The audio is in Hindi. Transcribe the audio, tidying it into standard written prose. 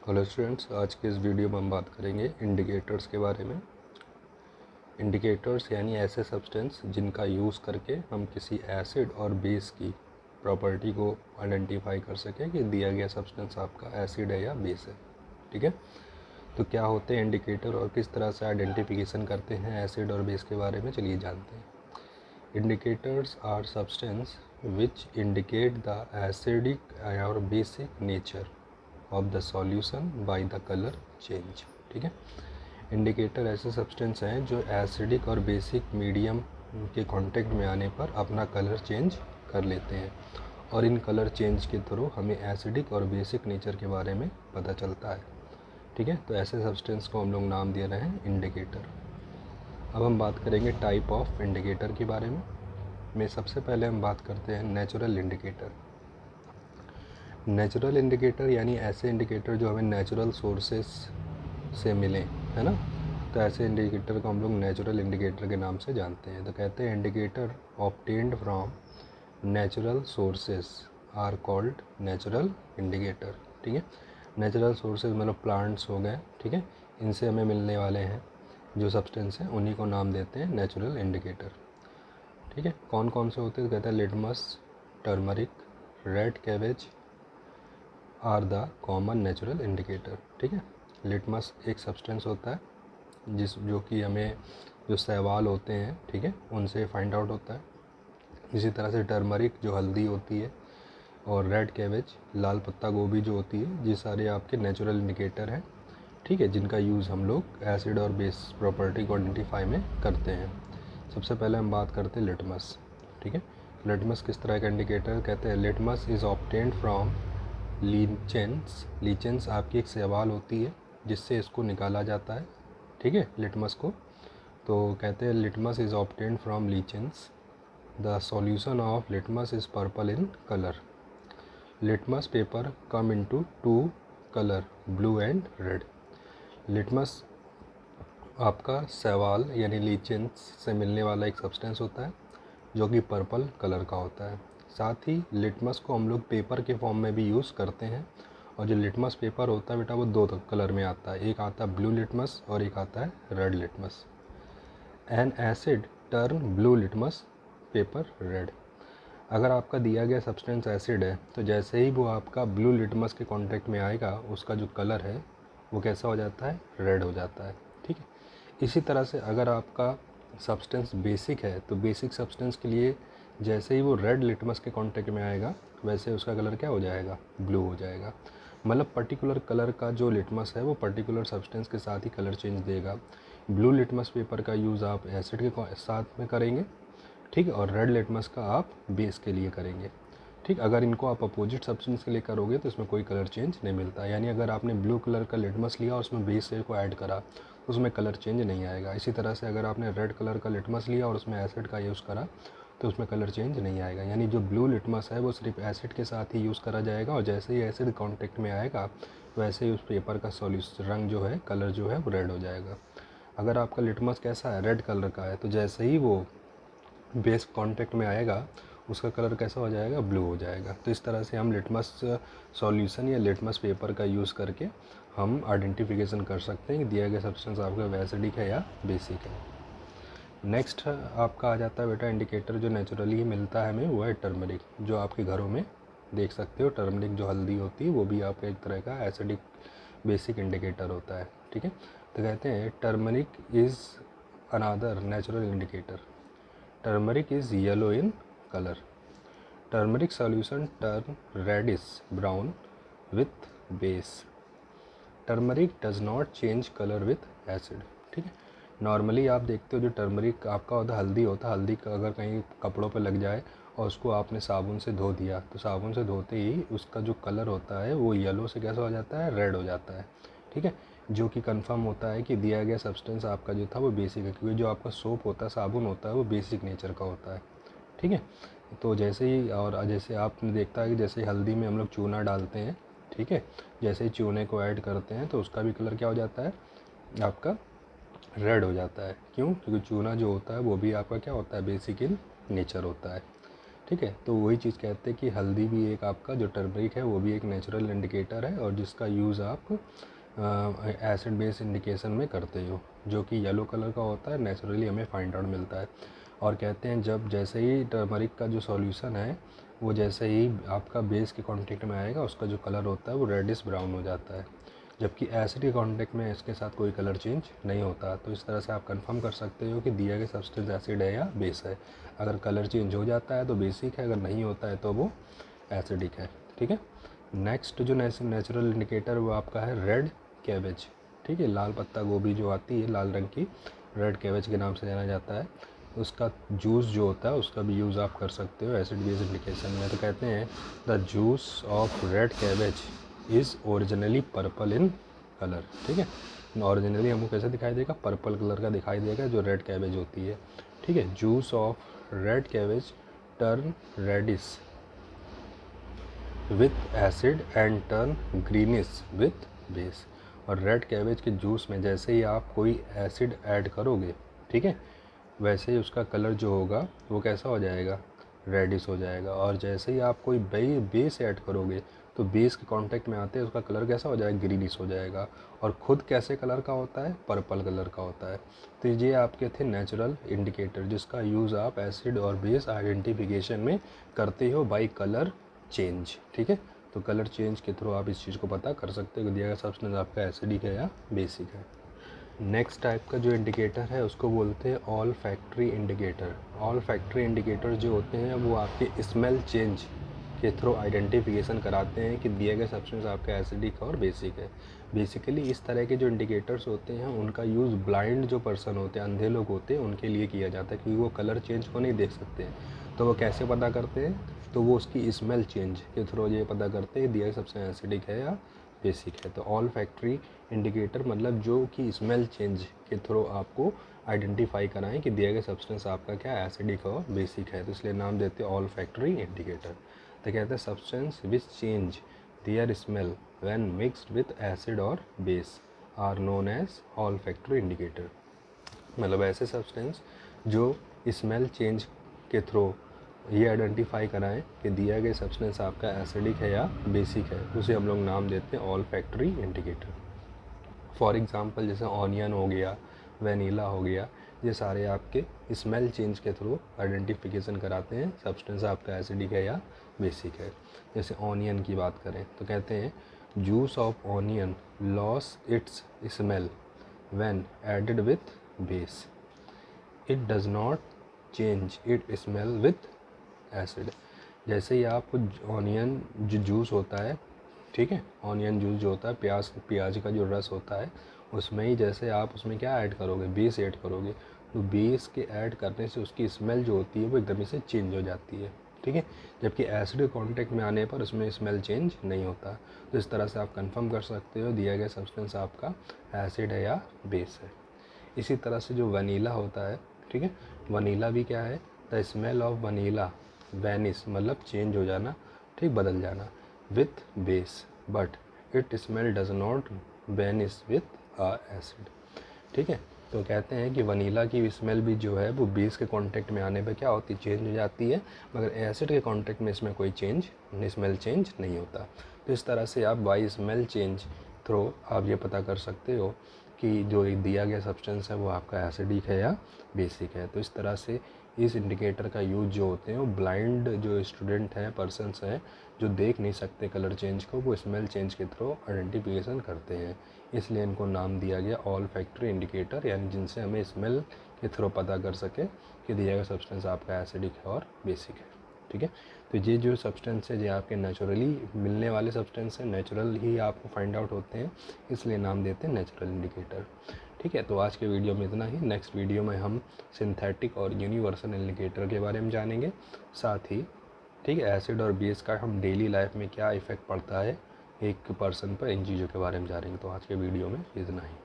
हेलो स्टूडेंट्स, आज के इस वीडियो में हम बात करेंगे इंडिकेटर्स के बारे में। इंडिकेटर्स यानी ऐसे सब्सटेंस जिनका यूज़ करके हम किसी एसिड और बेस की प्रॉपर्टी को आइडेंटिफाई कर सकें कि दिया गया सब्सटेंस आपका एसिड है या बेस है। ठीक है, तो क्या होते हैं इंडिकेटर और किस तरह से आइडेंटिफिकेशन करते हैं एसिड और बेस के बारे में, चलिए जानते हैं। Indicators are substance which indicate the acidic और basic nature of the solution by the colour change. ठीक है, इंडिकेटर ऐसे सब्सटेंस हैं जो एसिडिक और बेसिक मीडियम के कांटेक्ट में आने पर अपना कलर चेंज कर लेते हैं और इन कलर चेंज के थ्रू हमें एसिडिक और बेसिक नेचर के बारे में पता चलता है। ठीक है, तो ऐसे सब्सटेंस को हम लोग नाम दे रहे हैं इंडिकेटर। अब हम बात करेंगे टाइप ऑफ इंडिकेटर के बारे में सबसे पहले हम बात करते हैं नेचुरल इंडिकेटर। नेचुरल इंडिकेटर यानी ऐसे इंडिकेटर जो हमें नेचुरल सोर्सेस से मिले, है ना। तो ऐसे इंडिकेटर को हम लोग नेचुरल इंडिकेटर के नाम से जानते हैं। तो कहते हैं indicator obtained from natural sources are called natural indicator. ठीक है, नेचुरल सोर्सेज मतलब प्लांट्स हो गए, ठीक है, इनसे हमें मिलने वाले हैं जो सब्सटेंस हैं, उन्हीं को नाम देते हैं नेचुरल इंडिकेटर। ठीक है, कौन कौन से होते हैं? तो कहते हैं litmus, turmeric, red cabbage are the common natural indicator. ठीक है, लिटमस एक सब्सटेंस होता है जो कि हमें जो शैवाल होते हैं, ठीक है, उनसे फाइंड आउट होता है। इसी तरह से टर्मरिक जो हल्दी होती है और रेड कैबेज लाल पत्ता गोभी जो होती है, ये सारे आपके नेचुरल इंडिकेटर हैं। ठीक है, जिनका यूज़ हम लोग एसिड और बेस प्रॉपर्टी को आइडेंटिफाई में करते हैं। सबसे पहले हम बात करते हैं लिटमस। ठीक है, लिटमस किस तरह का इंडिकेटर? कहते हैं लिटमस इज़ ऑब्टेन्ड फ्रॉम लीचेंस। लीचेंस आपकी एक शैवाल होती है जिससे इसको निकाला जाता है। ठीक है, लिटमस को। तो कहते हैं litmus is obtained from lichens. The solution of litmus is purple in colour. Litmus paper come into two colour, blue and red. Litmus आपका शैवाल यानी लीचेंस से मिलने वाला एक सब्सटेंस होता है जो कि पर्पल कलर का होता है। साथ ही लिटमस को हम लोग पेपर के फॉर्म में भी यूज़ करते हैं, और जो लिटमस पेपर होता है बेटा वो दो कलर में आता है, एक आता है ब्लू लिटमस और एक आता है red litmus. N asset turn blue litmus paper red. अगर आपका दिया गया सब्सटेंस एसिड है तो जैसे ही वो आपका ब्लू लिटमस के कांटेक्ट में आएगा, उसका जो कलर है वो कैसा हो जाता है? रेड हो जाता है। ठीक है, इसी तरह से अगर आपका सब्सटेंस बेसिक है तो बेसिक सब्सटेंस के लिए जैसे ही वो रेड लिटमस के कांटेक्ट में आएगा वैसे उसका कलर क्या हो जाएगा? ब्लू हो जाएगा। मतलब पर्टिकुलर कलर का जो लिटमस है वो पर्टिकुलर सब्सटेंस के साथ ही कलर चेंज देगा। ब्लू लिटमस पेपर का यूज़ आप एसिड के साथ में करेंगे, ठीक है, और रेड लिटमस का आप बेस के लिए करेंगे। ठीक, अगर इनको आप अपोजिट सब्सटेंस के लिए करोगे तो इसमें कोई कलर चेंज नहीं मिलता। यानी अगर आपने ब्लू कलर का लिटमस लिया और उसमें बेस को ऐड करा तो उसमें कलर चेंज नहीं आएगा। इसी तरह से अगर आपने रेड कलर का लिटमस लिया और उसमें एसिड का यूज़ करा तो उसमें कलर चेंज नहीं आएगा। यानी जो ब्लू लिटमस है वो सिर्फ एसिड के साथ ही यूज़ करा जाएगा, और जैसे ही एसिड कॉन्टेक्ट में आएगा वैसे ही उस पेपर का सॉल्यूशन रंग जो है, कलर जो है वो रेड हो जाएगा। अगर आपका लिटमस कैसा है? रेड कलर का है, तो जैसे ही वो बेस कांटेक्ट में आएगा उसका कलर कैसा हो जाएगा? ब्लू हो जाएगा। तो इस तरह से हम लिटमस सॉल्यूशन या लिटमस पेपर का यूज़ करके हम आइडेंटिफिकेशन कर सकते हैं कि दिया गया सब्सटेंस आपका एसिडिक है या बेसिक है। नेक्स्ट आपका आ जाता है बेटा इंडिकेटर जो नेचुरली ही मिलता है हमें, वो है टर्मरिक, जो आपके घरों में देख सकते हो। टर्मरिक जो हल्दी होती है वो भी आपका एक तरह का एसिडिक बेसिक इंडिकेटर होता है। ठीक है, तो कहते हैं turmeric is another natural indicator. Turmeric is yellow in color. Turmeric solution turn reddish brown with base. Turmeric does not change color with acid. ठीक है, नॉर्मली आप देखते हो जो टर्मरिक आपका होता है, हल्दी होता है, हल्दी का अगर कहीं कपड़ों पे लग जाए और उसको आपने साबुन से धो दिया तो साबुन से धोते ही उसका जो कलर होता है वो येलो से कैसा हो जाता है? रेड हो जाता है। ठीक है, जो कि कंफर्म होता है कि दिया गया सब्सटेंस आपका जो था वो बेसिक है, क्योंकि जो आपका सोप होता है, साबुन होता है, वो बेसिक नेचर का होता है। ठीक है, तो जैसे ही और जैसे आपने देखता है कि जैसे हल्दी में हम लोग चूना डालते हैं, ठीक है, जैसे ही चूने को ऐड करते हैं तो उसका भी कलर क्या हो जाता है? आपका रेड हो जाता है। क्यों? क्योंकि चूना जो होता है वो भी आपका क्या होता है? बेसिक इन नेचर होता है। ठीक ठीक है। तो वही चीज़ कहते हैं कि हल्दी भी एक आपका जो टर्मरिक है वो भी एक नेचुरल इंडिकेटर है, और जिसका यूज़ आप एसिड बेस इंडिकेशन में करते हो, जो कि येलो कलर का होता है, नेचुरली हमें फाइंड आउट मिलता है। और कहते हैं जब जैसे ही टर्मरिक का जो सॉल्यूशन है वो जैसे ही आपका बेस के कांटेक्ट में आएगा, उसका जो कलर होता है वो रेडिश ब्राउन हो जाता है, जबकि एसिड के कांटेक्ट में इसके साथ कोई कलर चेंज नहीं होता। तो इस तरह से आप कंफर्म कर सकते हो कि दिया गया सब्सटेंस एसिड है या बेस है। अगर कलर चेंज हो जाता है तो बेसिक है, अगर नहीं होता है तो वो एसिडिक है। ठीक है। नेक्स्ट जो नेचुरल इंडिकेटर वो आपका है रेड कैबेज। ठीक है, लाल पत्ता गोभी जो आती है लाल रंग की, रेड कैबेज के नाम से जाना जाता है। उसका जूस जो होता है उसका भी यूज़ आप कर सकते हो एसिड बेस इंडिकेशन में। तो कहते हैं the juice of red cabbage is originally purple in colour. ठीक है, ओरिजिनली हमको कैसे दिखाई देगा, पर्पल कलर का दिखाई देगा जो रेड कैबेज होती है। ठीक है, juice of red cabbage turn reddish with acid and turn greenish with base. और रेड कैबेज के जूस में जैसे ही आप कोई एसिड ऐड करोगे, ठीक है, वैसे ही उसका कलर जो होगा वो कैसा हो जाएगा, रेडिश हो जाएगा। और जैसे ही आप कोई बेस ऐड करोगे तो बेस के कांटेक्ट में आते हैं उसका कलर कैसा हो जाएगा, ग्रीनिश हो जाएगा। और खुद कैसे कलर का होता है, पर्पल कलर का होता है। तो ये आपके थे नेचुरल इंडिकेटर, जिसका यूज़ आप एसिड और बेस आइडेंटिफिकेशन में करते हो बाई कलर चेंज। ठीक है, तो कलर चेंज के थ्रू आप इस चीज़ को पता कर सकते हो कि दिया गया सब्सटेंस आपका एसिडिक है या बेसिक है। नेक्स्ट टाइप का जो इंडिकेटर है उसको बोलते हैं all factory indicator. All factory indicator जो होते हैं वो आपके स्मेल चेंज के थ्रू आइडेंटिफिकेशन कराते हैं कि दिया गया सब्सटेंस आपका एसिडिक और बेसिक है। बेसिकली इस तरह के जो इंडिकेटर्स होते हैं उनका यूज़ ब्लाइंड जो पर्सन होते हैं, अंधे लोग होते हैं, उनके लिए किया जाता है, क्योंकि वो कलर चेंज को नहीं देख सकते हैं। तो वो कैसे पता करते हैं, तो वो उसकी स्मेल चेंज के थ्रू ये पता करते हैं दिया गया सब्सटेंस एसिडिक है या बेसिक है। तो ऑल फैक्ट्री इंडिकेटर मतलब जो कि स्मेल चेंज के थ्रू आपको आइडेंटिफाई कराएं कि दिया गया सब्सटेंस आपका क्या एसिडिक और बेसिक है, तो इसलिए नाम देते हैं ऑल फैक्ट्री इंडिकेटर। तो कहते हैं substance which change their smell when mixed with acid और base are known as olfactory indicator. मतलब ऐसे सब्सटेंस जो स्मेल चेंज के थ्रू ये आइडेंटिफाई कराएं कि दिया गया सब्सटेंस आपका एसिडिक है या बेसिक है, उसे हम लोग नाम देते हैं all factory indicator. For example जैसे ऑनियन हो गया, वनीला हो गया, ये सारे आपके स्मेल चेंज के थ्रू आइडेंटिफिकेशन कराते हैं सब्सटेंस आपका एसिडिक है या बेसिक है। जैसे ऑनियन की बात करें तो कहते हैं juice of onion loss its smell when added with base, it does not change it smell with acid. जैसे ही आप ऑनियन जो जूस होता है, ठीक है, ऑनियन जूस जो होता है, प्याज का जो रस होता है, उसमें ही जैसे आप उसमें क्या ऐड करोगे, बेस ऐड करोगे, तो बेस के ऐड करने से उसकी स्मेल जो होती है वो एकदम से चेंज हो जाती है। ठीक है, जबकि एसिड के कांटेक्ट में आने पर उसमें स्मेल चेंज नहीं होता। तो इस तरह से आप कंफर्म कर सकते हो दिया गया सब्सटेंस आपका एसिड है या बेस है। इसी तरह से जो वनीला होता है, ठीक है, वनीला भी क्या है, the smell of vanilla vanish मतलब चेंज हो जाना, ठीक, बदल जाना, with base but it smell does not vanish with acid. ठीक है, तो कहते हैं कि वनीला की स्मेल भी जो है वो बेस के कांटेक्ट में आने पे क्या होती है, चेंज हो जाती है, मगर एसिड के कांटेक्ट में इसमें कोई चेंज, स्मेल चेंज नहीं होता। तो इस तरह से आप बाई स्मेल चेंज थ्रू आप ये पता कर सकते हो कि जो दिया गया सब्सटेंस है वो आपका एसिडिक है या बेसिक है। तो इस तरह से इस इंडिकेटर का यूज जो होते हैं वो ब्लाइंड जो स्टूडेंट हैं, पर्सनस हैं, जो देख नहीं सकते कलर चेंज को, वो स्मेल चेंज के थ्रू आइडेंटिफिकेशन करते हैं, इसलिए इनको नाम दिया गया ऑल फैक्ट्री इंडिकेटर, यानी जिनसे हमें स्मेल के थ्रू पता कर सके कि दिया गया सब्सटेंस आपका एसिडिक है और बेसिक है। ठीक है, तो ये जो सब्सटेंस है ये आपके नेचुरली मिलने वाले सब्सटेंस हैं, नेचुरल ही आपको फाइंड आउट होते हैं, इसलिए नाम देते हैं नेचुरल इंडिकेटर। ठीक है, तो आज के वीडियो में इतना ही। नेक्स्ट वीडियो में हम सिंथेटिक और यूनिवर्सल इंडिकेटर के बारे में जानेंगे, साथ ही ठीक है एसिड और बेस का हम डेली लाइफ में क्या इफ़ेक्ट पड़ता है एक पर्सन पर, इन चीज़ों के बारे में जानेंगे। तो आज के वीडियो में इतना ही।